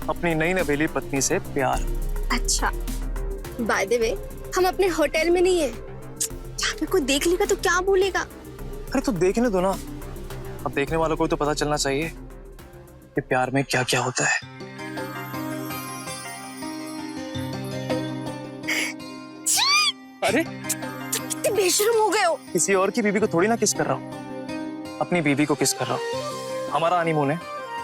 अपनी नई नवेली पत्नी से प्यार। अच्छा, बाय द वे हम अपने होटल में नहीं है, यहाँ पे कोई देख लेगा तो क्या बोलेगा? अरे तो देखने दो ना, अब देखने वालों को तो पता चलना चाहिए कि प्यार में क्या क्या होता है। अरे कितने बेशर्म हो गए हो। किसी और की बीवी को थोड़ी ना किस कर रहा हूँ, अपनी बीवी को किस कर रहा हूँ। हमारा हनीमून है।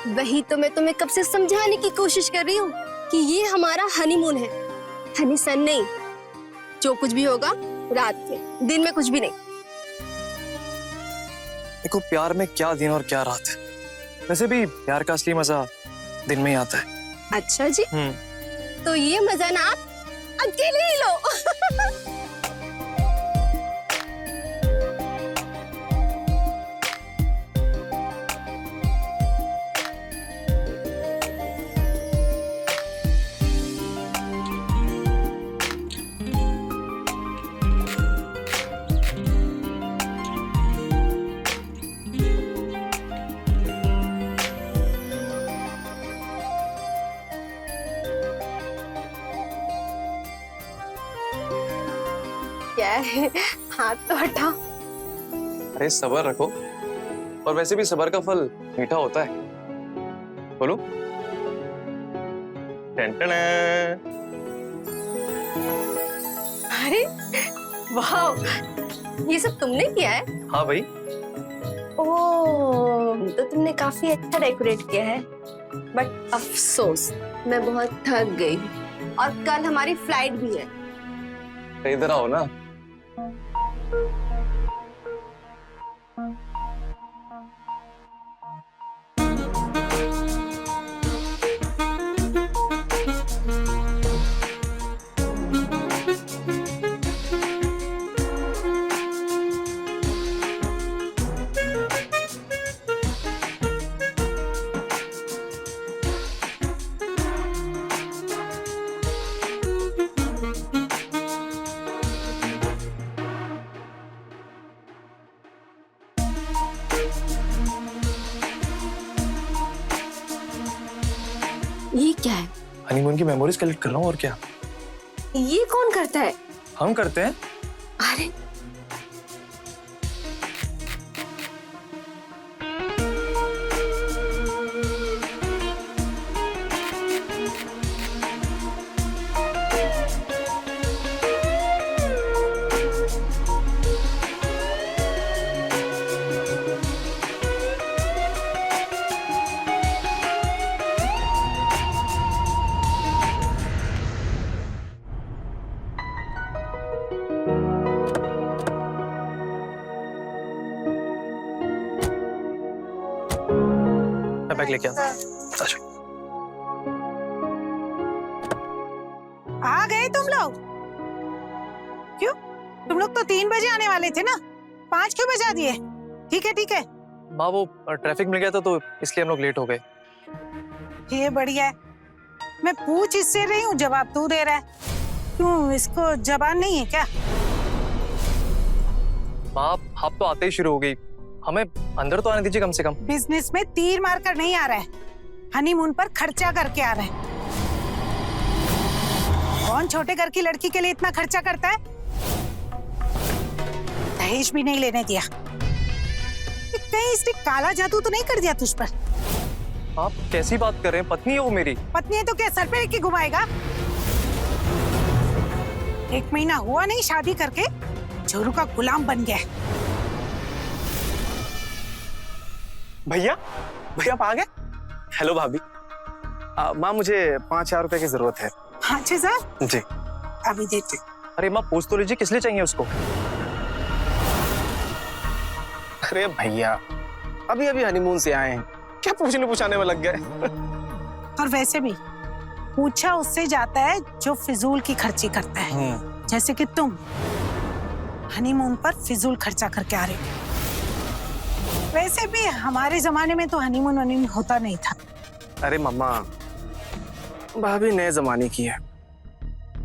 वही तो मैं तुम्हें कब से समझाने की कोशिश कर रही हूँ कि ये हमारा हनीमून है, हनी सन नहीं। जो कुछ भी होगा रात में, दिन में कुछ भी नहीं। देखो प्यार में क्या दिन और क्या रात है। वैसे भी प्यार का असली मजा दिन में ही आता है। अच्छा जी, तो ये मजा ना आप अकेले ही लो। क्या है, हाथ तो हटाओ। अरे सब्र रखो, और वैसे भी सब्र का फल मीठा होता है। बोलो। टन-टन। अरे वाह, ये सब तुमने किया है? हाँ भाई। ओह, तो तुमने काफी अच्छा डेकोरेट किया है। बट अफसोस, मैं बहुत थक गई और कल हमारी फ्लाइट भी है। तो इधर आओ ना। ये क्या है? हनीमून की मेमोरीज कलेक्ट कर रहा हूँ, और क्या। ये कौन करता है? हम करते हैं। अरे मैं बैग लेके आता हूँ। आ गए तुम लोग? क्यों, तुम लोग तो 3 बजे आने वाले थे ना, 5 क्यों बजा दिए? ठीक है ठीक है। माँ वो ट्रैफिक मिल गया था तो इसलिए हम लोग लेट हो गए। ये बढ़िया है। मैं पूछ इससे रही हूँ, जवाब तू दे रहा है। क्यों, इसको जबान नहीं है क्या? माँ आप तो आते ही शुरू हो गई, हमें अंदर तो आने दीजिए कम से कम। बिजनेस में तीर मारकर नहीं आ रहा है, हनीमून पर खर्चा करके आ रहा है। कौन छोटे घर की लड़की के लिए इतना खर्चा करता है? दहेज भी नहीं लेने दिया। कहीं इसने काला जादू तो नहीं कर दिया तुझ पर? आप कैसी बात कर रहे हैं? पत्नी है वो मेरी। पत्नी है तो क्या सर पे लेके घुमाएगा? 1 महीना हुआ नहीं शादी करके, जोरू का गुलाम बन गया। भैया भैया आप आ गए? हेलो भाभी। माँ मुझे 5,000 रुपए की जरूरत है। 5,000? जी। अभी देते। अरे माँ पूछ तो लीजिए किस लिए चाहिए उसको। अरे भैया अभी अभी हनीमून से आए हैं, क्या पूछने पूछाने में लग गए। और वैसे भी पूछा उससे जाता है जो फिजूल की खर्ची करता है, जैसे कि तुम हनीमून पर फिजूल खर्चा करके आ रहे हो। वैसे भी हमारे जमाने में तो हनीमून होता नहीं था। अरे मम्मा, भाभी नए जमाने की है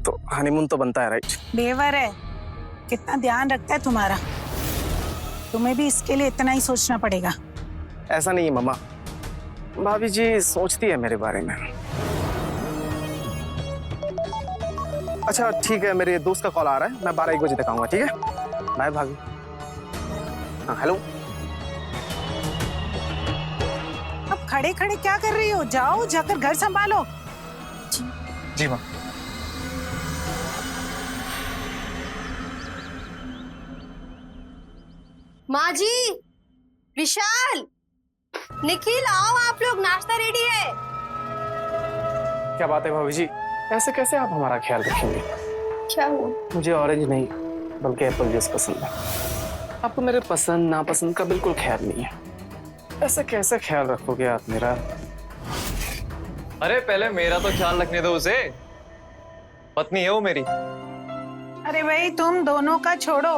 तो हनीमून तो बनता है, राइट? बेवर है, कितना ध्यान रखता है तुम्हारा। तुम्हें भी इसके लिए इतना ही सोचना पड़ेगा। ऐसा नहीं है मम्मा, भाभी जी सोचती है मेरे बारे में। अच्छा ठीक है, मेरे दोस्त का कॉल आ रहा है, मैं 12-1 बजे तक आऊंगा, ठीक है? बाय भाभी। हाँ हेलो। अब खड़े खड़े क्या कर रही हो? जाओ, जाकर घर संभालो। जी माँ। माँ जी, विशाल, निखिल, आओ आप लोग, नाश्ता रेडी है। क्या बात है भाभी जी, ऐसे कैसे आप हमारा ख्याल रखेंगे? क्या हुआ? मुझे ऑरेंज नहीं बल्कि एप्पल जूस पसंद है। आपको मेरे पसंद नापसंद का बिल्कुल ख्याल नहीं है। ऐसे कैसे ख्याल रखोगे आप मेरा? अरे पहले मेरा तो ख्याल रखने दो उसे, पत्नी है वो मेरी। अरे भाई तुम दोनों का छोड़ो,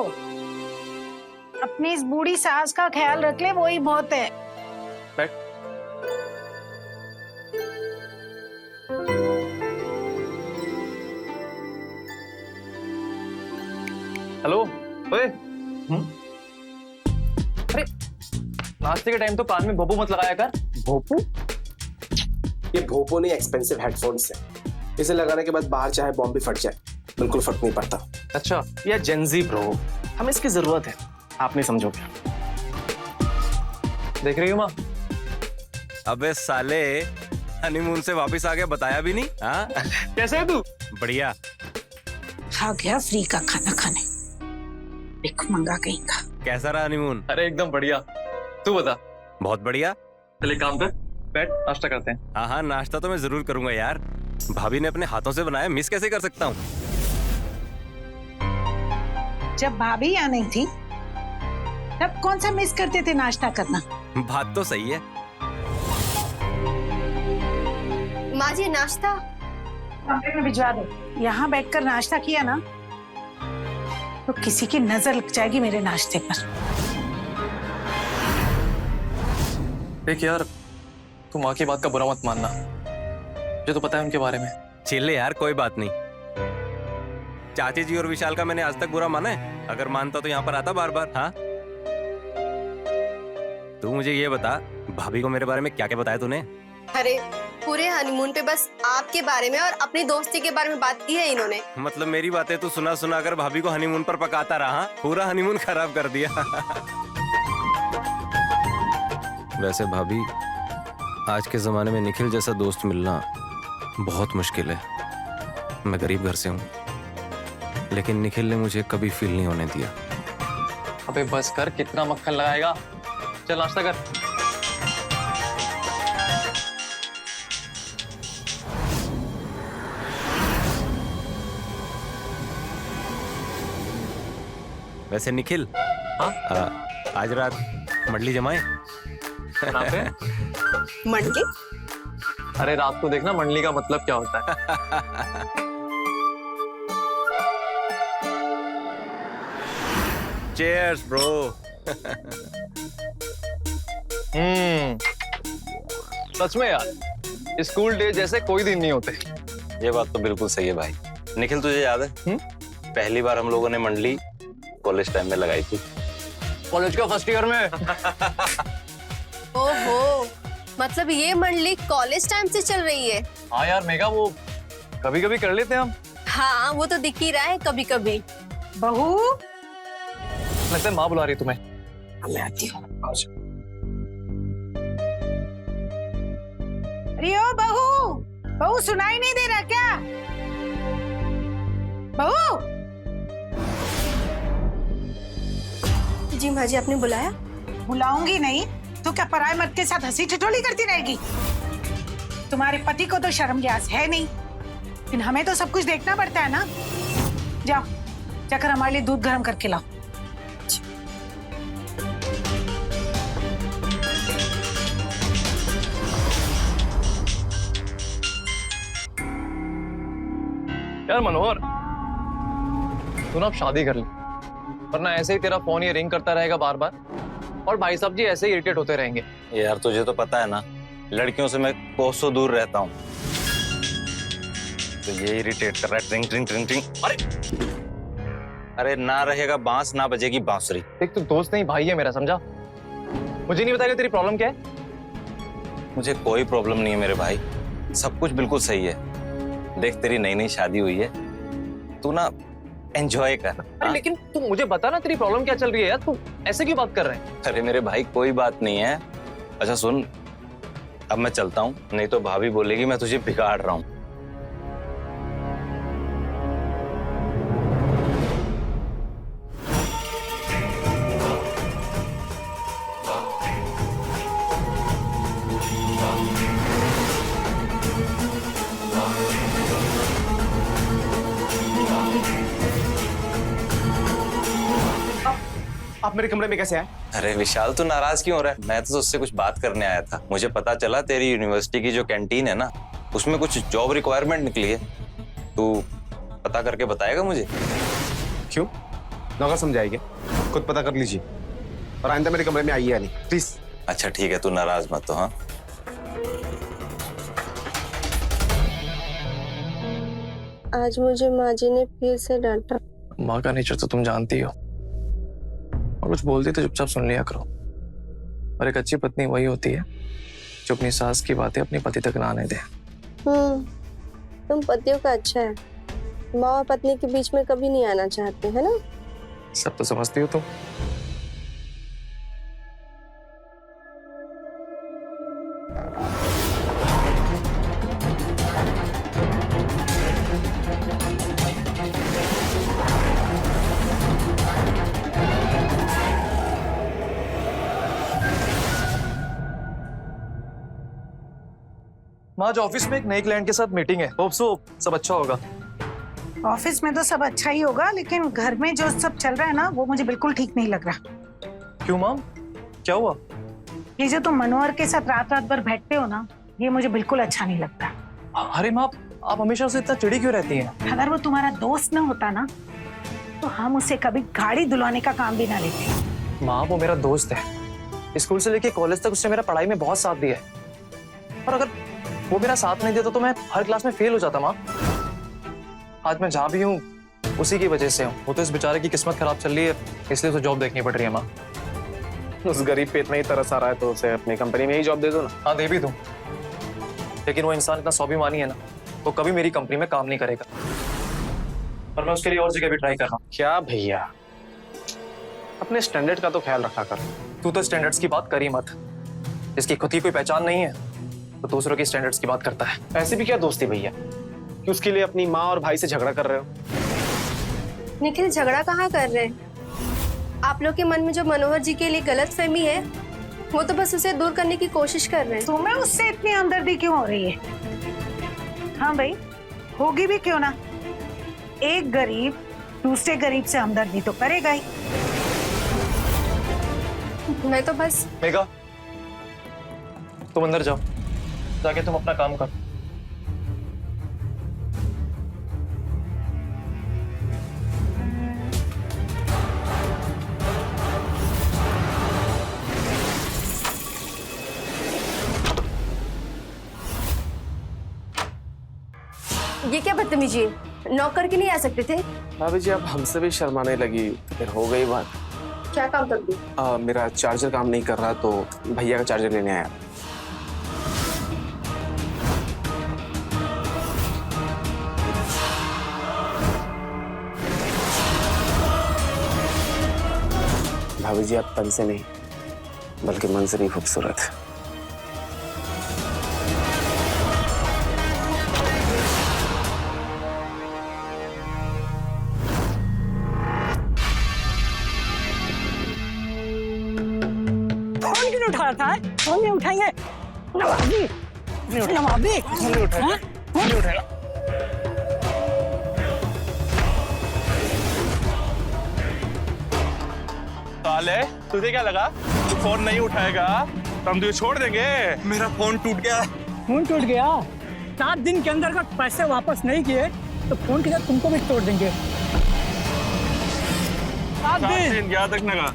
अपनी इस बूढ़ी सास का ख्याल रख ले, वही बहुत है। बैठ। हेलो, ओए। अरे नाश्ते के टाइम तो कान में भोपू मत लगाया कर। भोपू? ये भोपू नहीं, एक्सपेंसिव हेडफोन्स है। इसे लगाने के बाद बाहर चाहे बॉम्ब भी फट जाए, बिल्कुल फर्क नहीं पड़ता। अच्छा, ये जेंजी ब्रो, हमें इसकी जरूरत है, आप नहीं समझोगे। देख रही हो माँ? अबे साले, हनीमून से वापस आ गया, बताया भी नहीं। हाँ कैसे है तू? बढ़िया। आ गया फ्री का खाना खाने, एक मंगा कहीं का। कैसा रहा हनीमून? अरे एकदम बढ़िया। तू बता। बहुत बढ़िया। चल एक काम कर, बैठ नाश्ता करते हैं। हाँ हाँ, नाश्ता तो मैं जरूर करूंगा यार। भाभी ने अपने हाथों से बनाया, मिस कैसे कर सकता हूँ? जब भाभी यहाँ नहीं थी तब कौन सा मिस करते थे नाश्ता करना? बात तो सही है। माँ जी, नाश्ता कमरे में भिजवा दो। यहाँ बैठकर नाश्ता किया ना तो किसी की नजर लग जाएगी मेरे नाश्ते पर। देख यार, तू माँ की बात का बुरा मत मानना, मुझे तो पता है उनके बारे में। चिल्ले यार, कोई बात नहीं। चाची जी और विशाल का मैंने आज तक बुरा माना है? अगर मानता तो यहाँ पर आता बार बार। हाँ, तू मुझे ये बता, भाभी को मेरे बारे में क्या क्या बताया तूने? अरे पूरे हनीमून पे बस आपके बारे में और अपनी दोस्ती के बारे में बात की है इन्होंने। मतलब मेरी बातें तू सुना सुना कर भाभी को हनीमून पर पकाता रहा, पूरा हनीमून खराब कर दिया। वैसे भाभी, आज के जमाने में निखिल जैसा दोस्त मिलना बहुत मुश्किल है। मैं गरीब घर से हूँ, लेकिन निखिल ने मुझे कभी फील नहीं होने दिया। अबे बस कर, कितना मक्खन लगाएगा। चल नाश्ता कर। वैसे निखिल, हाँ? आज रात मंडली जमाए? कहाँ पे? मंडली? अरे रात को देखना मंडली का मतलब क्या होता है। Cheers bro. सच में यार, स्कूल डे जैसे कोई दिन नहीं होते। ये बात तो बिल्कुल सही है भाई। निखिल, तुझे याद है पहली बार हम लोगों ने मंडली कॉलेज टाइम में लगाई थी? कॉलेज का फर्स्ट ईयर में। ओहो, मतलब ये मंडली कॉलेज टाइम से चल रही है? हाँ यार मेघा, वो कभी कभी कर लेते हैं हम। हाँ, वो तो दिख ही रहा है कभी कभी। बहू, लगता है माँ बुला रही है तुम्हें। मैं आती हूँ। अरे ओ बहू, बहू सुनाई नहीं दे रहा क्या? बहू। जी माँ जी, आपने बुलाया? बुलाऊंगी नहीं तो क्या पराए मर्द के साथ हंसी ठिठोली करती रहेगी? तुम्हारे पति को तो शर्म लिहाज है नहीं, लेकिन हमें तो सब कुछ देखना पड़ता है ना। जाओ, जाकर हमारे लिए दूध गर्म करके लाओ। यार मनोहर, तू ना अब शादी कर ले, वरना ऐसे ही तेरा फोन ये रिंग करता रहेगा बार बार, और भाई साहब जी ऐसे ही इरिटेट होते रहेंगे। यार तुझे तो पता है ना, लड़कियों से मैं कोसों दूर रहता हूँ, तो ये इरिटेट कर रहा है। ट्रिंग ट्रिंग ट्रिंग ट्रिंग। अरे ना रहेगा बांस, ना बजेगी बांसुरी। देख, तू दोस्त नहीं भाई है मेरा, समझा? मुझे नहीं बताएगा तेरी प्रॉब्लम क्या है? मुझे कोई प्रॉब्लम नहीं है मेरे भाई, सब कुछ बिल्कुल सही है। देख, तेरी नई नई शादी हुई है, तू ना एंजॉय कर। अरे लेकिन तू मुझे बता ना, तेरी प्रॉब्लम क्या चल रही है यार? तू ऐसे क्यों बात कर रहे हैं? अरे मेरे भाई कोई बात नहीं है। अच्छा सुन, अब मैं चलता हूँ, नहीं तो भाभी बोलेगी मैं तुझे बिगाड़ रहा हूँ। आप मेरे कमरे में कैसे आए? अरे विशाल, तू नाराज क्यों हो रहा है? मैं तो उससे कुछ बात करने आया था। मुझे पता चला तेरी यूनिवर्सिटी की जो कैंटीन है ना, उसमें कुछ जॉब रिक्वायरमेंट निकली है। तू पता करके बताएगा मुझे? क्यों? नौकर समझाएंगे, खुद पता कर लीजिए। और आइंदा मेरे कमरे में आइए नहीं, प्लीज। अच्छा ठीक है, तू नाराज मत हो। हाँ आज मुझे माँ जी ने फिर से डांटा। माँ का नेचर तो तुम जानती हो, और कुछ बोलती तो चुपचाप सुन लिया करो। और एक अच्छी पत्नी वही होती है जो अपनी सास की बातें अपने पति तक ना आने दे। तुम पतियों का अच्छा है, माँ और पत्नी के बीच में कभी नहीं आना चाहते, है ना? सब तो समझती हो तुम। माँ, आज ऑफिस में एक नए क्लाइंट के साथ मीटिंग है। होप सो सब अच्छा होगा। ऑफिस में तो सब अच्छा ही होगा, लेकिन घर में जो सब चल रहा है ना, वो मुझे बिल्कुल ठीक नहीं लग रहा। क्यों माम, क्या हुआ? ये जो तुम मनोहर के साथ रात रात भर बैठते हो ना, ये मुझे बिल्कुल अच्छा नहीं लगता। अरे माँ, आप हमेशा उसे इतना चिड़ी क्यों रहती हैं? अगर वो तुम्हारा दोस्त ना होता ना, तो हम उसे कभी गाड़ी धुलवाने का काम भी ना लेते। माँ, वो मेरा दोस्त है। स्कूल से लेके कॉलेज तक उसने मेरा पढ़ाई में बहुत साथ दिया है। और अगर वो मेरा साथ नहीं देता तो मैं हर क्लास में फेल हो जाता। माँ, आज मैं जहाँ भी हूँ उसी की वजह से हूँ। वो तो इस बेचारे की किस्मत खराब चल रही है, इसलिए उसे जॉब देखनी पड़ रही है। माँ, उस गरीब पे इतना ही तरस आ रहा है तो उसे अपनी कंपनी में ही जॉब दे दो ना। हाँ, दे भी दूँ, लेकिन वो इंसान इतना स्वाभिमानी है ना, वो कभी मेरी कंपनी में काम नहीं करेगा। पर मैं उसके लिए और जगह भी ट्राई कर रहा हूँ। क्या भैया, अपने स्टैंडर्ड का तो ख्याल रखा कर। तू तो स्टैंडर्ड्स की बात कर ही मत। जिसकी खुद की कोई पहचान नहीं है तो दूसरों की स्टैंडर्ड्स की बात करता है। ऐसी भी क्या दोस्ती भैया कि उसके लिए अपनी माँ और भाई से झगड़ा कर रहे हो? निखिल, झगड़ा कहाँ कर रहे हैं? आप लोग के मन में जो मनोहर जी के लिए गलत फहमी है, वो तो बस उसे दूर करने की कोशिश कर रहे हैं। तुम्हें उससे इतनी हमदर्दी क्यों हो रही है? हाँ भाई, होगी भी क्यों ना। एक गरीब दूसरे गरीब से हमदर्दी तो करेगा ही। मैं तो बस मेघा, तुम अंदर जाओ, जाके तुम अपना काम करो। ये क्या बदतमीजी है? नौकर के नहीं आ सकते थे? भाभी जी, आप हमसे भी शर्माने लगी, फिर हो गई बात। क्या काम कर दी? मेरा चार्जर काम नहीं कर रहा तो भैया का चार्जर लेने आया। भाभी जी, आप तन से नहीं बल्कि मन से भी खूबसूरत है। फोन क्यों उठाया था? फोन नहीं उठाएंगे? नवाबी, नवाबी, नहीं उठाएगा, नहीं उठाएगा। साले, तुझे क्या लगा तू फोन नहीं उठाएगा तो हम तुझे छोड़ देंगे? मेरा फोन टूट गया। फोन टूट गया? 7 दिन के अंदर अगर पैसे वापस नहीं किए तो फोन के साथ तुमको भी तोड़ देंगे। 7 7 दिन। दिन याद रखने का।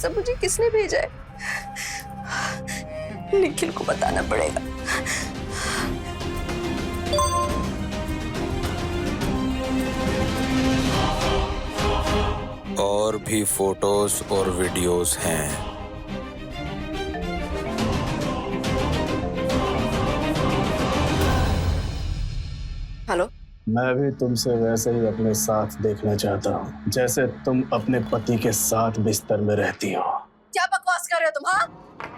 सब मुझे किसने भेजा है? निखिल को बताना पड़ेगा। और भी फोटोज और वीडियोस हैं। हेलो, मैं भी तुमसे वैसे ही अपने साथ देखना चाहता हूँ जैसे तुम अपने पति के साथ बिस्तर में रहती हो। क्या बकवास कर रहे हो तुम? हाँ,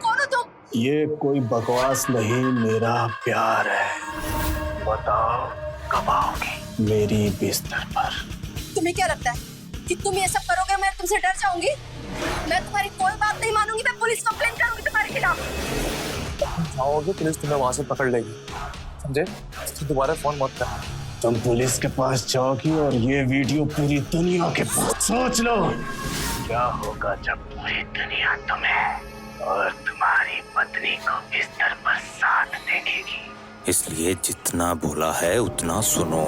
कौन हो तुम? ये कोई बकवास नहीं, मेरा प्यार है। बताओ कब आओगी मेरी बिस्तर पर? तुम्हें क्या लगता है कि तुम ये सब करोगे मैं तुमसे डर जाऊंगी? मैं तुम्हारी कोई बात नहीं मानूंगी, मैं पुलिस कंप्लेंट करूंगी तुम्हारे खिलाफ। जाओगे पुलिस तुम्हें वहां से पकड़ लेगी, समझे? तो दोबारा फोन मत कर। तुम पुलिस के पास जाओगी और ये वीडियो पूरी दुनिया के पास। सोच लो क्या होगा जब पूरी दुनिया तुम्हें और तुम्हारी पत्नी को बिस्तर पर साथ देखेगी। इसलिए जितना बोला है उतना सुनो।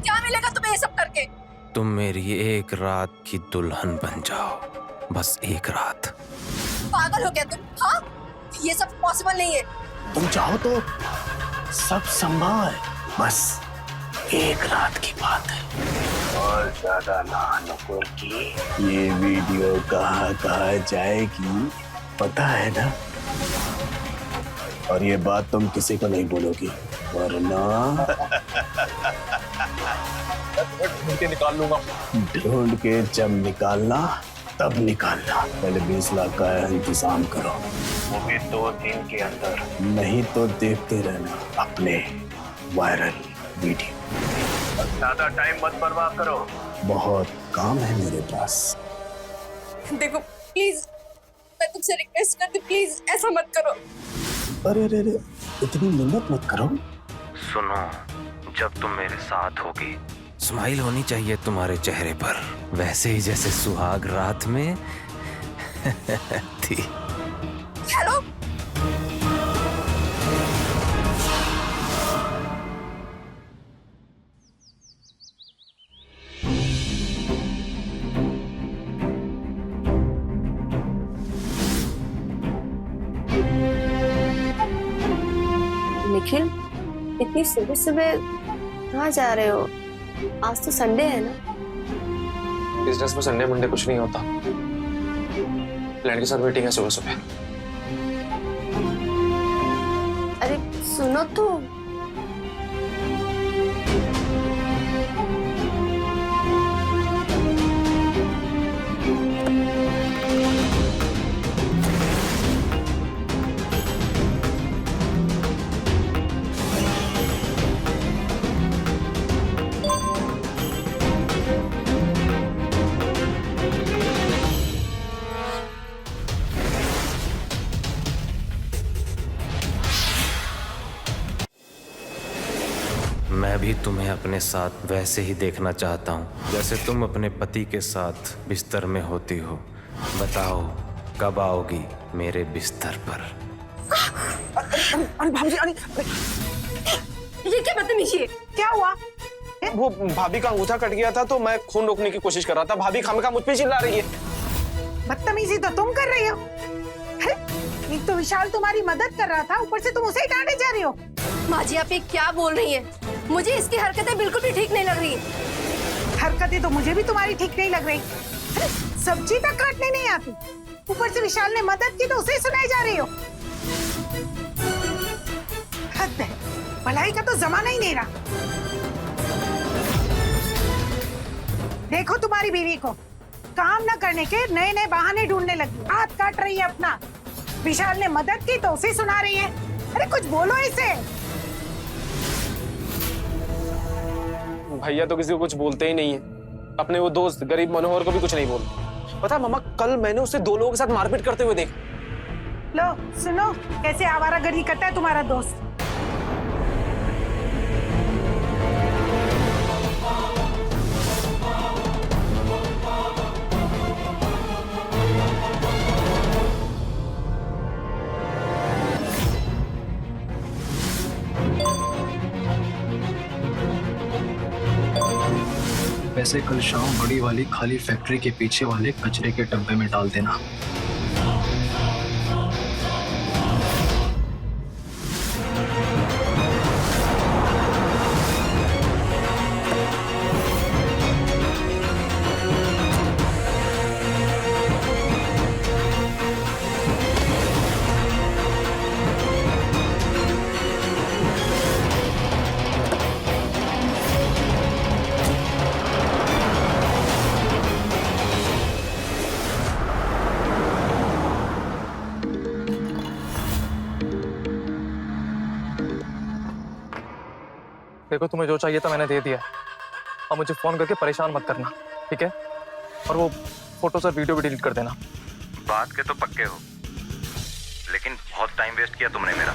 क्या मिलेगा तुम्हें ये सब करके? तुम मेरी एक रात की दुल्हन बन जाओ, बस एक रात। पागल हो गया तुम? हाँ, ये सब पॉसिबल नहीं है। तुम चाहो तो सब संभव है, बस एक रात की बात है। और ज्यादा ना नुकुर की ये वीडियो कहाँ जाएगी पता है ना? और ये बात तुम किसी को नहीं बोलोगी, वरना ढूंढ के निकाल लूंगा। ढूंढ के जब निकालना तब निकालना। पहले 20 लाख का इंतजाम करो, वो भी 2 दिन के अंदर। नहीं तो देखते रहना अपने वायरल वीडियो। और ज्यादा टाइम मत बर्बाद करो, बहुत काम है मेरे पास। देखो प्लीज, मैं तुमसे रिक्वेस्ट करती हूँ, प्लीज ऐसा मत करो। अरे अरे अरे, इतनी मिन्नत मत करो। सुनो, जब तुम मेरे साथ होगी स्माइल होनी चाहिए तुम्हारे चेहरे पर, वैसे ही जैसे सुहाग रात में थी। हेलो, निखिल, इतनी सुबह सुबह कहाँ जा रहे हो? आज तो संडे है ना? बिजनेस में संडे मंडे कुछ नहीं होता। क्लाइंट के साथ मीटिंग है सुबह सुबह। अरे सुनो तो। मैं भी तुम्हें अपने साथ वैसे ही देखना चाहता हूँ जैसे तुम अपने पति के साथ बिस्तर में होती हो। बताओ कब आओगी मेरे बिस्तर पर? अरे भाभी जी, अरे ये क्या बदतमीजी है? क्या हुआ? वो भाभी का अंगूठा कट गया था तो मैं खून रोकने की कोशिश कर रहा था। भाभी खामखा मुझ पे चिल्ला रही है। बदतमीजी तो तुम कर रही हो। एक तो विशाल तुम्हारी मदद कर रहा था, ऊपर से तुम उसे ही डांटे जा रही हो। माँ जी, आप ये क्या बोल रही हैं? मुझे इसकी हरकतें बिल्कुल भी ठीक नहीं लग रही। हरकतें तो मुझे भी तुम्हारी ठीक नहीं लग रही। सब्जी तक काटने नहीं आती, ऊपर से विशाल ने मदद की तो उसे ही सुनाई जा रही हो। हद है, भलाई का तो जमाना ही नहीं रहा। देखो तुम्हारी बीवी को काम न करने के नए नए बहाने ढूंढने लगी, हाथ काट रही है अपना। विशाल ने मदद की तो उसे सुना रही है। अरे कुछ बोलो इसे। भैया तो किसी को कुछ बोलते ही नहीं है। अपने वो दोस्त गरीब मनोहर को भी कुछ नहीं बोलते। पता मम्मा, कल मैंने उसे 2 लोगों के साथ मारपीट करते हुए देखा। लो सुनो, कैसे आवारागर्दी करता है तुम्हारा दोस्त। पैसे कल शाम बड़ी वाली खाली फैक्ट्री के पीछे वाले कचरे के डब्बे में डाल देना। देखो, तुम्हें जो चाहिए था मैंने दे दिया। अब मुझे फोन करके परेशान मत करना, ठीक है? और वो फोटोस और वीडियो भी डिलीट कर देना। बात के तो पक्के हो, लेकिन बहुत टाइम वेस्ट किया तुमने मेरा।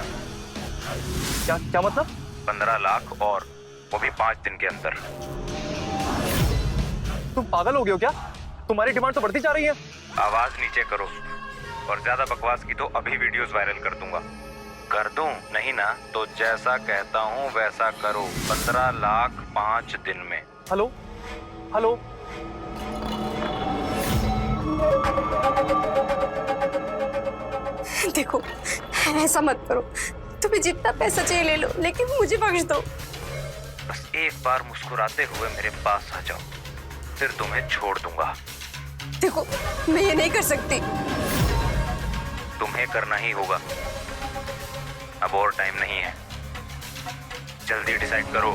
क्या क्या मतलब? 15 लाख और वो भी 5 दिन के अंदर। तुम पागल हो गए हो क्या? तुम्हारी डिमांड तो बढ़ती जा रही है। आवाज नीचे करो, और ज्यादा बकवास की तो अभी वीडियोस वायरल कर दूंगा। कर दूं? नहीं ना, तो जैसा कहता हूं वैसा करो। 15 लाख 5 दिन में। हेलो हेलो, देखो, ऐसा मत करो। तुम्हें जितना पैसा चाहिए ले लो, लेकिन मुझे बख्श दो। बस एक बार मुस्कुराते हुए मेरे पास आ जाओ, फिर तुम्हें छोड़ दूंगा। देखो, मैं ये नहीं कर सकती। तुम्हें करना ही होगा। अब और टाइम नहीं है, जल्दी डिसाइड करो।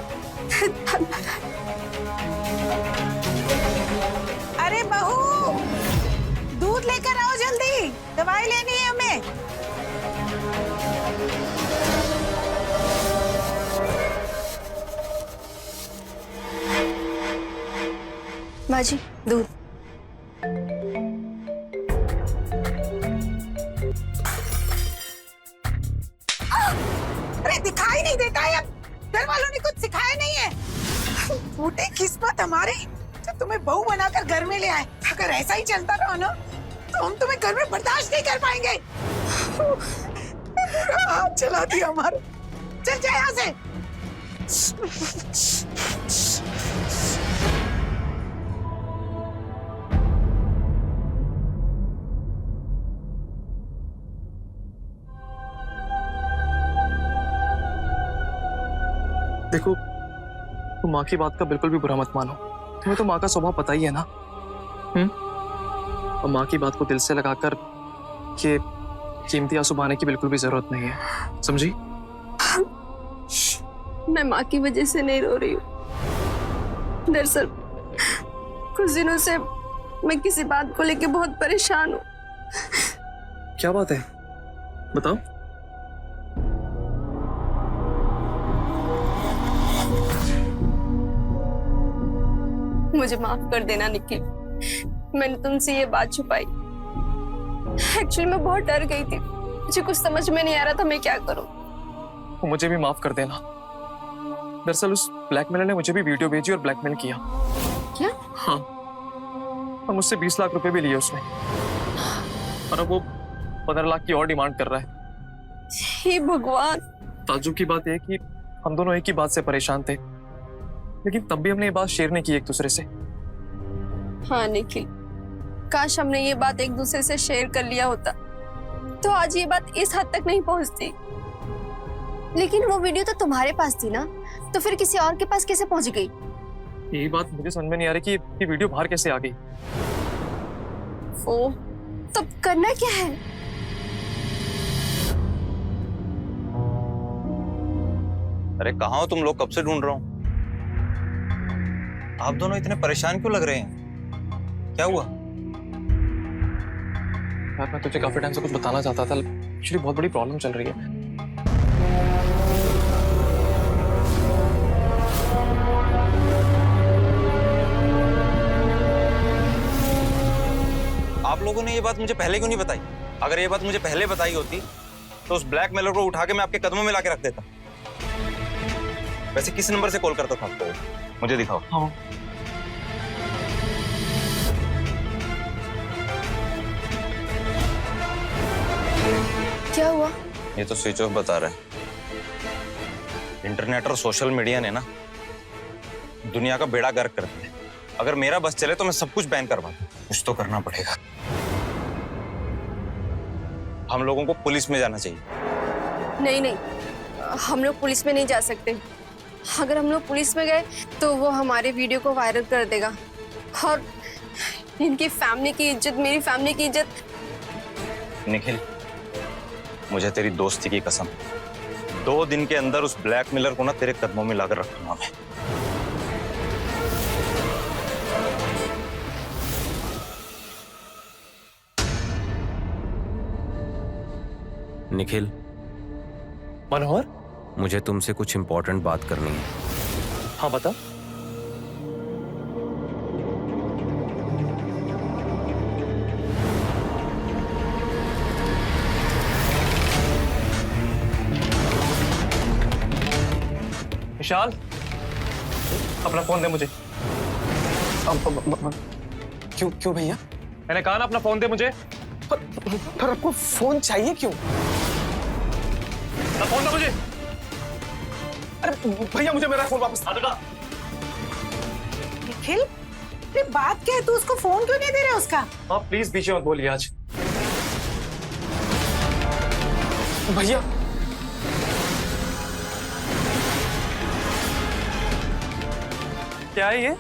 अरे बहू, दूध लेकर आओ जल्दी, दवाई लेनी है हमें। माँ जी, दूध। अरे दिखाई नहीं देता है, घर वालों ने कुछ सिखाया नहीं है। फूटे किस्मत हमारी जो तुम्हें बहू बनाकर घर में ले आए। अगर ऐसा ही चलता रहा ना, तो हम तुम्हें घर में बर्दाश्त नहीं कर पाएंगे। हाथ चला दिया हमारा। चल जा यहाँ से। देखो, तुम माँ की बात का बिल्कुल भी बुरा मत मानो। तुम्हें तो माँ का स्वभाव पता ही है ना। और माँ की बात को दिल से लगाकर ये कीमती आंसू बहाने की बिल्कुल भी जरूरत नहीं है, समझी? मैं माँ की वजह से नहीं रो रही हूँ। दरअसल कुछ दिनों से मैं किसी बात को लेकर बहुत परेशान हूँ। क्या बात है, बताओ। मुझे माफ कर देना निखिल, मैंने तुमसे ये बात छुपाई। एक्चुअली मैं बहुत डर गई थी, मुझे कुछ समझ में नहीं आ रहा था मैं क्या करूं। तो मुझे भी माफ कर देना। दरअसल उस ब्लैकमेलर ने मुझे भी वीडियो भेजी और ब्लैकमेल किया। क्या? हाँ, और मुझसे 20 लाख रुपए भी लिए उसने। और अब वो 15 लाख की और डिमांड कर रहा है। हे भगवान। ताज्जुब की बात है कि हम दोनों एक ही बात से परेशान थे, लेकिन तब भी हमने ये बात शेयर नहीं की एक दूसरे से। हाँ निखिल, काश हमने ये बात एक दूसरे से शेयर कर लिया होता तो आज ये बात इस हद तक नहीं पहुंचती। लेकिन वो वीडियो तो तुम्हारे पास थी ना, तो फिर किसी और के पास कैसे पहुंच गई? यही बात मुझे समझ में नहीं आ रही कि ये वीडियो बाहर कैसे आ गई। ओ, तब करना क्या है? अरे कहाँ हो तुम लोग? कब से ढूंढ रहा हूँ। आप दोनों इतने परेशान क्यों लग रहे हैं? क्या हुआ? यार मैं तुझे काफी टाइम से कुछ बताना चाहता था। एक्चुअली बहुत बड़ी प्रॉब्लम चल रही है। आप लोगों ने ये बात मुझे पहले क्यों नहीं बताई? अगर ये बात मुझे पहले बताई होती तो उस ब्लैकमेलर को उठा के मैं आपके कदमों में लाके रख देता। वैसे किस नंबर से कॉल करता था आपको? मुझे दिखाओ। हाँ। क्या हुआ? ये तो स्विच ऑफ बता रहा है। इंटरनेट और सोशल मीडिया ने ना दुनिया का बेड़ा गर्क कर दिया। अगर मेरा बस चले तो मैं सब कुछ बैन करवा दूं। कुछ तो करना पड़ेगा। हम लोगों को पुलिस में जाना चाहिए। नहीं नहीं, हम लोग पुलिस में नहीं जा सकते। अगर हम लोग पुलिस में गए तो वो हमारे वीडियो को वायरल कर देगा और इनकी फैमिली की इज्जत, मेरी फैमिली की इज्जत। निखिल, मुझे तेरी दोस्ती की कसम, 2 दिन के अंदर उस ब्लैकमेलर को ना तेरे कदमों में लाकर रखूंगा मैं। निखिल, मनोहर, मुझे तुमसे कुछ इंपॉर्टेंट बात करनी है। हाँ बता। विशाल, अपना फोन दे मुझे। क्यों क्यों भैया? मैंने कहा ना अपना फोन दे मुझे। पर आपको फोन चाहिए क्यों? अपना फोन दे मुझे। अरे भैया, मुझे मेरा फोन वापस। निखिल, ये बात क्या है? तू उसको फोन क्यों नहीं दे रहा उसका? हाँ प्लीज बीच में मत बोलिए आज। भैया, क्या है ये?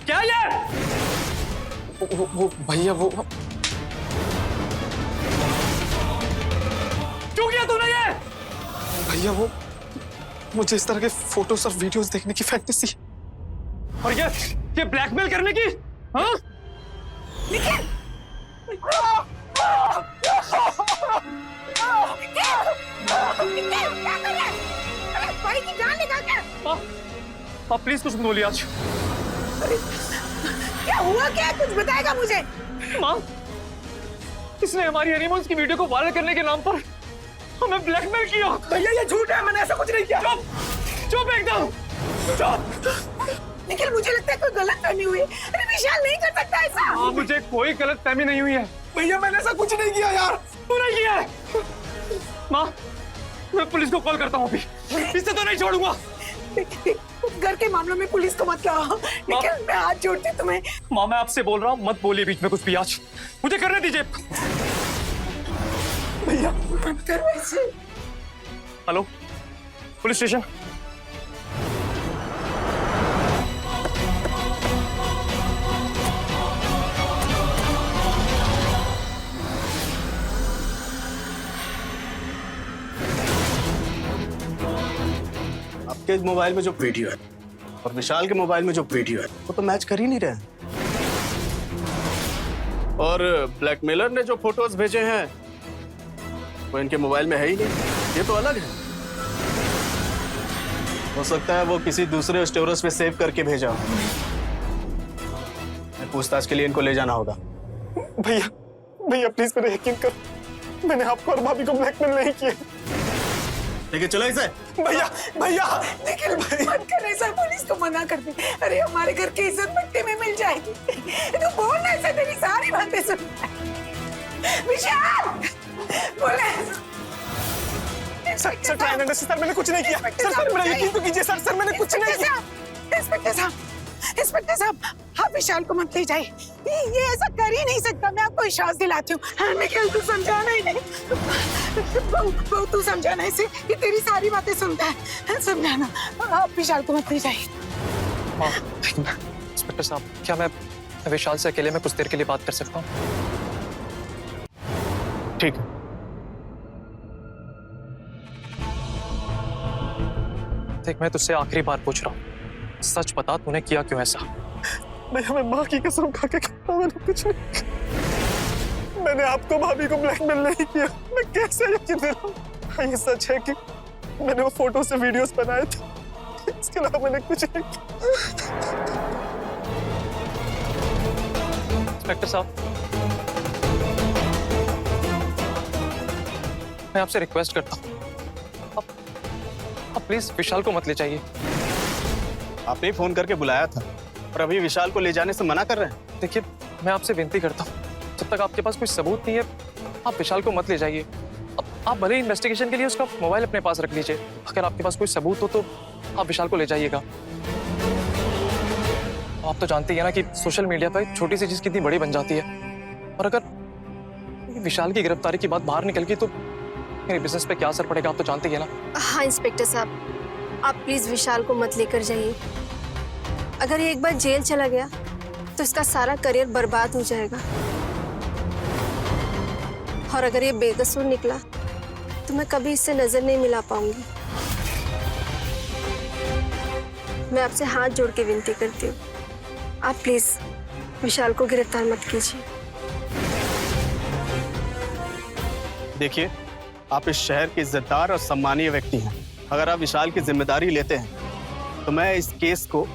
क्या है ये? वो भैया, वो क्यों किया तूने ये? भैया, वो मुझे इस तरह के फोटोज और वीडियोस देखने की फैंटेसी। और ये ब्लैकमेल करने की? हाँ? भाई की जान निकाल के। आप प्लीज कुछ बोलिए आज। क्या हुआ? क्या कुछ बताएगा मुझे? माँ, इसने हमारी हनीमून की वीडियो को वायरल करने के नाम पर हमें ब्लैकमेल किया। भैया, ये झूठ है, मैंने ऐसा कुछ नहीं किया। चुप, चुप एकदम चुप। निखिल, मुझे लगता है कोई गलत फहमी हुई है। अरे विशाल नहीं कर सकता ऐसा। हाँ, मुझे कोई गलत फहमी नहीं हुई है। भैया, मैंने ऐसा कुछ नहीं किया यार। तूने किया है। माँ, मैं पुलिस को कॉल करता हूँ अभी। इससे तो नहीं छोड़ूंगा। घर के मामलों में पुलिस को मत लाओ। निखिल, मैं हाथ जोड़ती हूँ तुम्हें। माँ, मैं आपसे बोल रहा हूँ, मत बोलिए बीच में कुछ भी आज। मुझे करने दीजिए। भैया, मत करो ऐसे। Hello, police station. आपके मोबाइल में जो वीडियो है और विशाल के मोबाइल में जो वीडियो है वो तो मैच कर ही नहीं रहे। और ब्लैकमेलर ने जो फोटोज भेजे हैं वो इनके मोबाइल में है ही नहीं, ये तो अलग है। हो सकता है वो किसी दूसरे स्टोरेज पे सेव करके भेजा हो। पूछताछ के लिए इनको ले जाना होगा। भैया, भैया प्लीज मेरे यकीन करो, मैंने आपको और भाभी को ब्लैकमेल नहीं किया। लेकिन चलो इसे। भैया, भैया, निखिल, मत कर ऐसा। पुलिस को मना कर दे। अरे हमारे घर की इज्जत मिट्टी में मिल जाएगी। तू बोल ना ऐसा, तेरी सारी बातें सुन। विशाल, बोले। सर, मैंने कुछ नहीं किया। सर, मेरा यकीन तो कीजिए। सर, मैंने कुछ नहीं किया। इंस्पेक्टर साहब, आप विशाल को मत ले जाइए। ये ऐसा कर ही नहीं सकता। मैं आपको विश्वास दिलाती हूँ। निखिल, तू समझाना ही नहीं। बहू, तू समझाना इसे। ये तेरी सारी बातें सुनता है। समझाना। आप विशाल को मत ले जाइए। इंस्पेक्टर साहब, क्या मैं विशाल से अकेले में कुछ देर के लिए बात कर सकता हूँ? ठीक है। देख, मैं तुझसे आखिरी बार पूछ रहा हूँ, सच बता, तूने किया क्यों ऐसा? भैया, मैं माँ की कसम खा के कहता हूँ, मैंने कुछ नहीं किया। मैंने आपको भाभी को ब्लैकमेल नहीं किया। मैं कैसे यकीन दिलाऊं? हाँ, ये सच है कि मैंने वो फोटो से वीडियोस बनाए थे, इसके अलावा मैंने कुछ नहीं किया। इंस्पेक्टर साहब, मैं आपसे रिक्वेस्ट करता हूँ, आप प्लीज विशाल को मत ले जाइए। आपने फोन करके बुलाया था और अभी विशाल को ले जाने से मना कर रहे हैं। देखिए, मैं आपसे विनती करता हूँ, जब तक आपके पास कोई सबूत नहीं है, आप विशाल को मत ले जाइए। आप भले इन्वेस्टिगेशन के लिए उसका मोबाइल अपने पास रख लीजिए, अगर आपके पास कोई सबूत हो तो आप विशाल को ले जाइएगा। आप तो जानते ही हैं ना कि सोशल मीडिया पर छोटी सी चीज कितनी बड़ी बन जाती है, और अगर विशाल की गिरफ्तारी की बात बाहर निकल गई तो मेरे बिजनेस पे क्या असर पड़ेगा, आप तो जानते ही हैं ना। हाँ इंस्पेक्टर साहब, आप प्लीज विशाल को मत लेकर जाइए। अगर ये एक बार जेल चला गया तो इसका सारा करियर बर्बाद हो जाएगा, और अगर ये बेकसूर निकला तो मैं कभी इससे नजर नहीं मिला पाऊंगी। मैं आपसे हाथ जोड़ के विनती करती हूँ, आप प्लीज विशाल को गिरफ्तार मत कीजिए। देखिए, आप इस शहर के इज्जतदार और सम्मानीय व्यक्ति हैं। अगर आप विशाल की जिम्मेदारी लेते हैं तो मैं इस केस को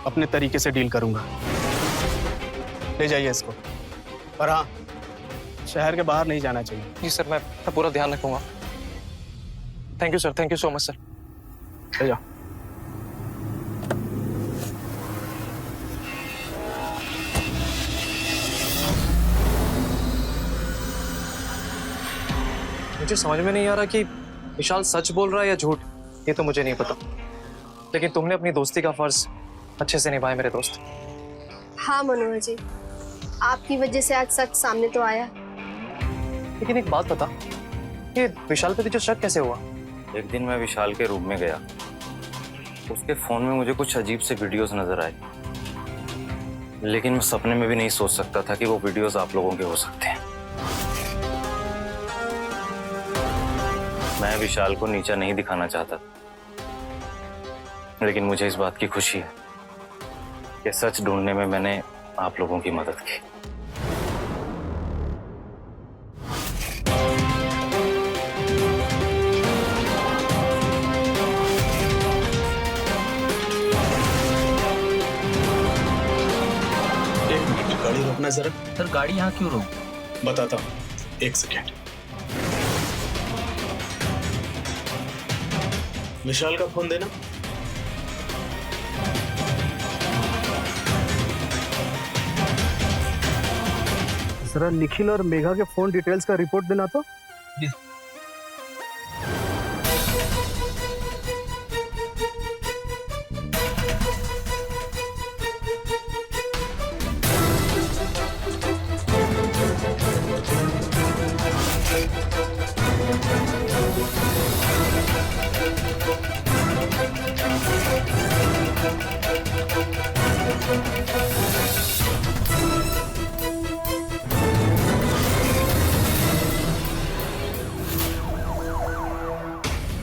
अपने तरीके से डील करूंगा। ले जाइए इसको, और हाँ, शहर के बाहर नहीं जाना चाहिए। जी सर, मैं पूरा ध्यान रखूंगा। Thank you sir, thank you so much sir. ले जाओ। मुझे समझ में नहीं आ रहा कि विशाल सच बोल रहा है या झूठ, ये तो मुझे नहीं पता, लेकिन तुमने अपनी दोस्ती का फर्ज अच्छे से निभाया मेरे दोस्त। हाँ मनोहर जी, आपकी वजह से आज सच सामने तो आया। लेकिन एक बात बता, ये विशाल पे तुझे शक कैसे हुआ? एक दिन मैं विशाल के रूम में गया, उसके फोन में मुझे कुछ अजीब से वीडियोस नजर आए, लेकिन मैं सपने में भी नहीं सोच सकता था कि वो वीडियोस आप लोगों के हो सकते हैं। मैं विशाल को नीचा नहीं दिखाना चाहता, लेकिन मुझे इस बात की खुशी है कि सच ढूंढने में मैंने आप लोगों की मदद की। गाड़ी रोकना जरा। सर गाड़ी यहाँ क्यों रोक? बताता हूँ, एक सेकेंड। विशाल का फोन देना। जरा निखिल और मेघा के फोन डिटेल्स का रिपोर्ट देना तो।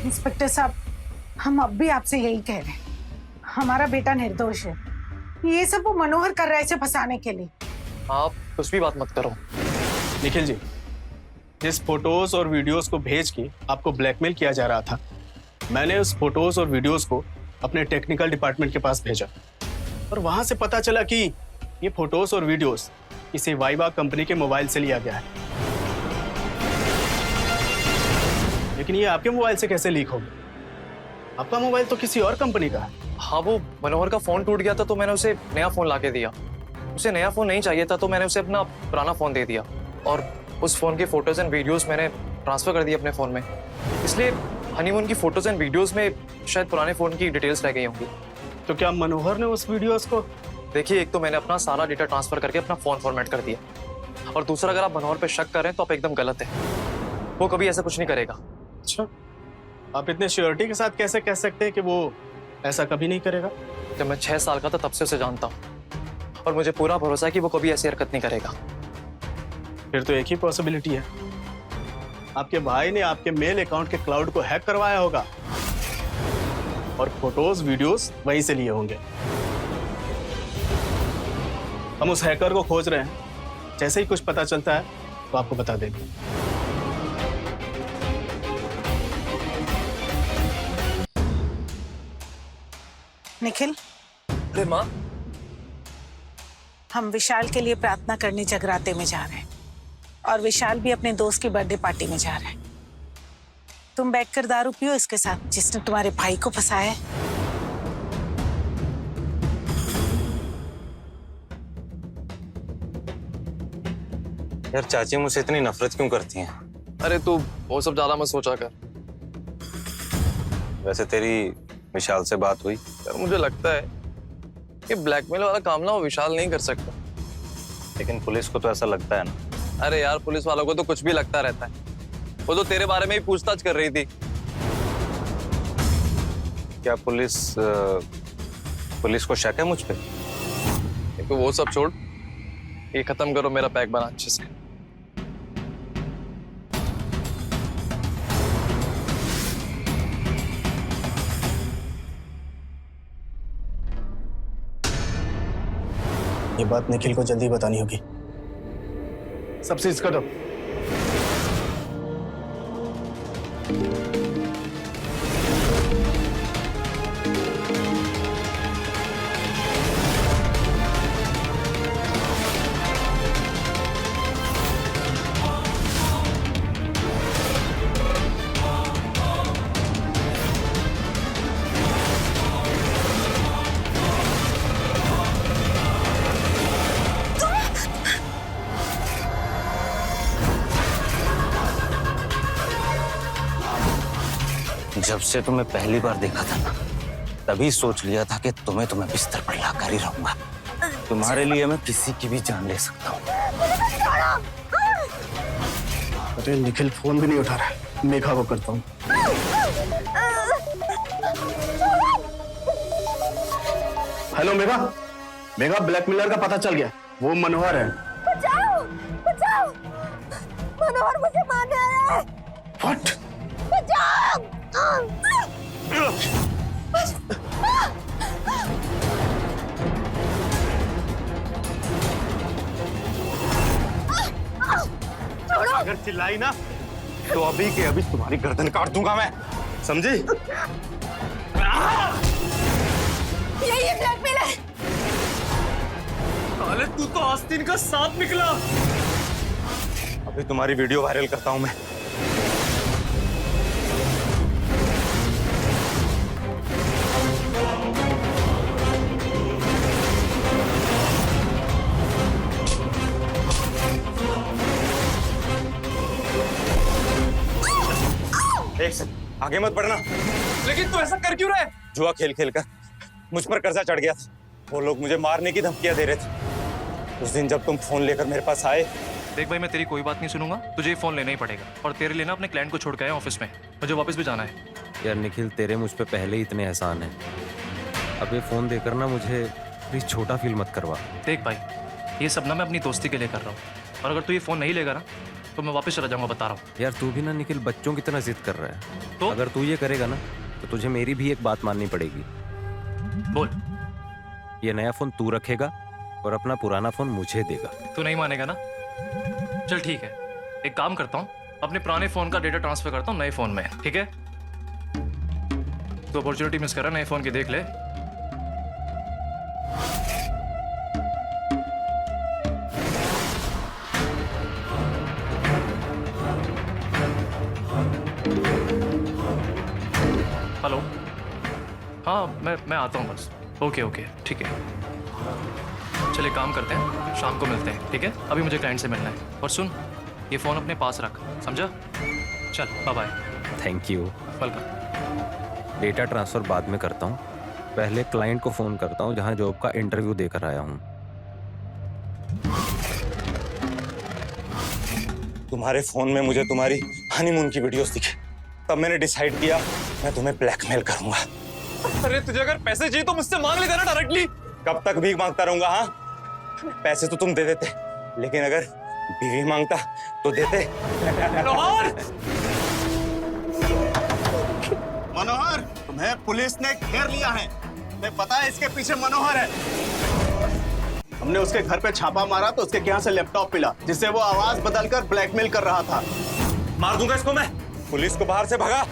इंस्पेक्टर साहब, हम अब भी आपसे यही कह रहे हैं, हमारा बेटा निर्दोष है। ये सब वो मनोहर कर रहा है इसे फंसाने के लिए। आप कुछ भी बात मत करो। निखिल जी, जिस फोटोज और वीडियोस को भेज के आपको ब्लैकमेल किया जा रहा था, मैंने उस फोटोज और वीडियोस को अपने टेक्निकल डिपार्टमेंट के पास भेजा, और वहां से पता चला कि ये फोटोज और वीडियोस किसी वाइवा कंपनी के मोबाइल से लिया गया है। लेकिन ये आपके मोबाइल से कैसे लीक हो गया? आपका मोबाइल तो किसी और कंपनी का है। हाँ, वो मनोहर का फोन टूट गया था तो मैंने उसे नया फोन लाके दिया। उसे नया फोन नहीं चाहिए था तो मैंने उसे अपना पुराना फोन दे दिया, और उस फोन के फोटोज एंड वीडियोस मैंने ट्रांसफर कर दिए अपने फोन में। इसलिए हनीमून की फोटोज एंड वीडियोस में शायद पुराने फोन की डिटेल्स रह गई होंगी। तो क्या मनोहर ने उस वीडियोस को? देखिए, एक तो मैंने अपना सारा डेटा ट्रांसफर करके अपना फोन फॉर्मेट कर दिया, और दूसरा, अगर आप मनोहर पे शक कर रहे हैं तो आप एकदम गलत है। वो कभी ऐसा कुछ नहीं करेगा। अच्छा, आप इतने श्योरिटी के साथ कैसे कह सकते हैं कि वो ऐसा कभी नहीं करेगा? जब मैं 6 साल का था तब से उसे जानता हूँ, और मुझे पूरा भरोसा है कि वो कभी ऐसी हरकत नहीं करेगा। फिर तो एक ही पॉसिबिलिटी है, आपके भाई ने आपके मेल अकाउंट के क्लाउड को हैक करवाया होगा और फोटोज वीडियोस वहीं से लिए होंगे। हम उस हैकर को खोज रहे हैं, जैसे ही कुछ पता चलता है तो आपको बता देंगे। निखिल, अरे माँ, हम विशाल के लिए प्रार्थना करने जगराते में जा रहे हैं, और विशाल भी अपने दोस्त की बर्थडे पार्टी में जा रहा है। तुम बैठकर दारू पियो इसके साथ जिसने तुम्हारे भाई को फंसाया है। यार चाची मुझसे इतनी नफरत क्यों करती हैं? अरे तू वो सब ज्यादा मत सोचा कर। वैसे तेरी विशाल से बात हुई? यार मुझे लगता है कि ब्लैकमेल वाला काम ना वो विशाल नहीं कर सकता। लेकिन पुलिस को तो ऐसा लगता है ना। अरे यार पुलिस वालों को तो कुछ भी लगता रहता है। वो तो तेरे बारे में ही पूछताछ कर रही थी। क्या पुलिस को शक है मुझ पे? तो वो सब छोड़, ये खत्म करो, मेरा पैक बना अच्छे से। ये बात निखिल को जल्दी बतानी होगी। सब चीज करो। जब से तुम्हें पहली बार देखा था ना, तभी सोच लिया था कि तुम्हें बिस्तर पर लाकर ही रहूंगा। तुम्हारे लिए मैं किसी की भी जान ले सकता हूँ। अरे निखिल फोन भी नहीं उठा रहा है। मेघा को करता हूँ। हेलो मेघा। मेघा, ब्लैकमेलर का पता चल गया। वो मनोहर है। बचाओ, बचाओ, मनोहर मुझे मारने आया है। व्हाट? बचाओ! अगर चिल्लाई ना तो अभी के अभी तुम्हारी गर्दन काट दूंगा मैं, समझी? यही ब्लैकमेल है। साले तू तो आस्तीन का सांप निकला। अभी तुम्हारी वीडियो वायरल करता हूं मैं। एक सेकंड, आगे मत बढ़ना। लेकिन तू ऐसा कर क्यों रहा है? जुआ खेल खेल कर मुझ पर कर्जा चढ़ गया था। वो लोग मुझे मारने की धमकियां दे रहे थे। उस दिन जब तुम फोन लेकर मेरे पास आए। देख भाई, मैं तेरी कोई बात नहीं सुनूंगा। तुझे ये फोन लेना ही पड़ेगा, और तेरे लिए ना अपने क्लाइंट को छोड़ के आया ऑफिस में। मुझे वापस भी जाना है। यार निखिल, तेरे मुझ पे पहले ही इतने एहसान हैं। अब ये फोन देकर ना मुझे प्लीज छोटा फील मत करवा। देख भाई, ये सब ना मैं अपनी दोस्ती के लिए कर रहा हूँ, और अगर तू ये फोन नहीं लेगा ना तो मैं वापस चला जाऊंगा, बता रहा हूँ। यार तू भी ना निखिल बच्चों की तरह जिद कर रहा है। तो अगर तू ये करेगा ना तो तुझे मेरी भी एक बात माननी पड़ेगी। बोल। ये नया फोन तू रखेगा और अपना पुराना फोन मुझे देगा। तू नहीं मानेगा ना? चल ठीक है, एक काम करता हूँ, अपने पुराने फोन का डेटा ट्रांसफर करता हूँ नए फोन में, ठीक है? तो अपॉर्चुनिटी मिस कर रहा, नए फोन की देख ले। हेलो, हाँ मैं आता हूँ बस। ओके ओके ठीक है। चलिए काम करते हैं, शाम को मिलते हैं, ठीक है? अभी मुझे क्लाइंट से मिलना है। और सुन, ये फ़ोन अपने पास रख, समझा? चल bye bye. Thank you. Welcome. Data transfer बाद में करता हूँ, पहले क्लाइंट को फ़ोन करता हूँ जहाँ जॉब का इंटरव्यू देकर आया हूँ। तुम्हारे फोन में मुझे तुम्हारी हनीमून की वीडियोस दिखे, तब मैंने डिसाइड किया मैं तुम्हें ब्लैकमेल करूंगा। अरे तुझे अगर पैसे चाहिए तो मुझसे मांग लेता ना डायरेक्टली। कब तक भीख मांगता रहूंगा? हाँ, पैसे तो तुम दे देते, लेकिन अगर बीवी मांगता तो देते। मनोहर, तुम्हें पुलिस ने घेर लिया है। तुम्हें पता है इसके पीछे मनोहर है। हमने उसके घर पे छापा मारा तो उसके यहाँ से लैपटॉप मिला, जिससे वो आवाज बदलकर ब्लैकमेल कर रहा था। मार दूंगा इसको मैं। पुलिस को बाहर से भगा।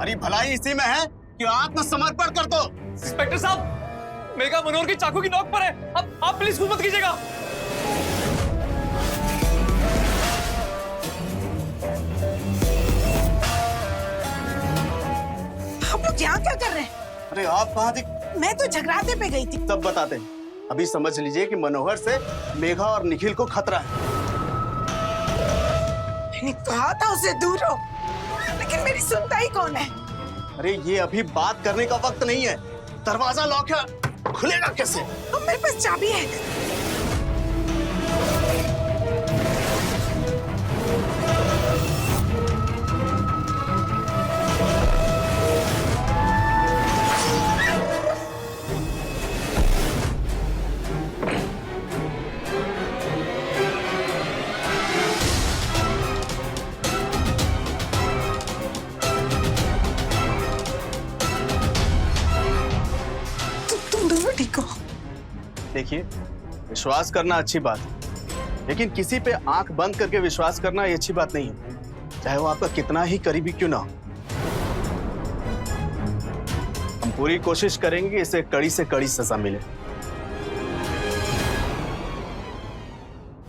अरे भलाई इसी में है कि आत्मसमर्पण कर दो। इंस्पेक्टर साहब, मेघा मनोहर की चाकू की नोक पर है। अब आप प्लीज मत कीजिएगा। आप लोग यहाँ क्या कर रहे हैं? अरे आप कहाँ थी? मैं तो झगड़ाते पे गई थी। सब बताते हैं। अभी समझ लीजिए कि मनोहर से मेघा और निखिल को खतरा है। मैंने कहा था उसे दूर हो, लेकिन मेरी सुनता ही कौन है? अरे ये अभी बात करने का वक्त नहीं है। दरवाजा लॉक है, खुलेगा कैसे? अब मेरे पास चाबी है। तुम दोनों ठीक हो? देखिए, विश्वास करना अच्छी बात है, लेकिन किसी पे आंख बंद करके विश्वास करना ये अच्छी बात नहीं है, चाहे वो आपका कितना ही करीबी क्यों ना हो। हम पूरी कोशिश करेंगे इसे कड़ी से कड़ी सजा मिले।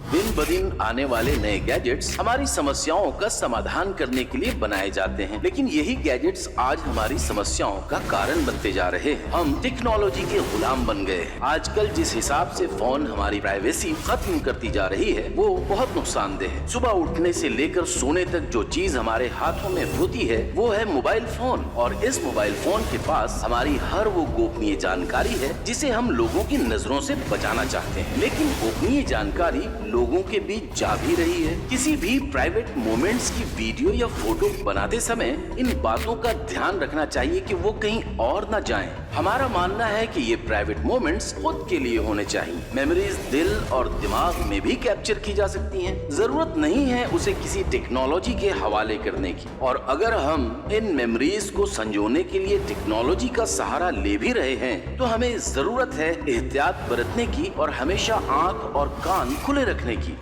दिन ब दिन आने वाले नए गैजेट्स हमारी समस्याओं का समाधान करने के लिए बनाए जाते हैं, लेकिन यही गैजेट्स आज हमारी समस्याओं का कारण बनते जा रहे हैं। हम टेक्नोलॉजी के गुलाम बन गए हैं। आजकल जिस हिसाब से फोन हमारी प्राइवेसी खत्म करती जा रही है वो बहुत नुकसानदेह है। सुबह उठने से लेकर सोने तक जो चीज हमारे हाथों में होती है वो है मोबाइल फोन, और इस मोबाइल फोन के पास हमारी हर वो गोपनीय जानकारी है जिसे हम लोगों की नजरों से बचाना चाहते हैं, लेकिन गोपनीय जानकारी लोगों के बीच जा भी रही है। किसी भी प्राइवेट मोमेंट्स की वीडियो या फोटो बनाते समय इन बातों का ध्यान रखना चाहिए कि वो कहीं और न जाएं। हमारा मानना है कि ये प्राइवेट मोमेंट्स खुद के लिए होने चाहिए। मेमोरीज दिल और दिमाग में भी कैप्चर की जा सकती हैं। जरूरत नहीं है उसे किसी टेक्नोलॉजी के हवाले करने की, और अगर हम इन मेमोरीज को संजोने के लिए टेक्नोलॉजी का सहारा ले भी रहे हैं तो हमें जरूरत है एहतियात बरतने की और हमेशा आंख और कान खुले रखने की।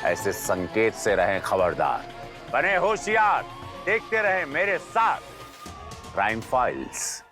ऐसे संकेत से रहें खबरदार, बने होशियार, देखते रहें मेरे साथ क्राइम फाइल्स।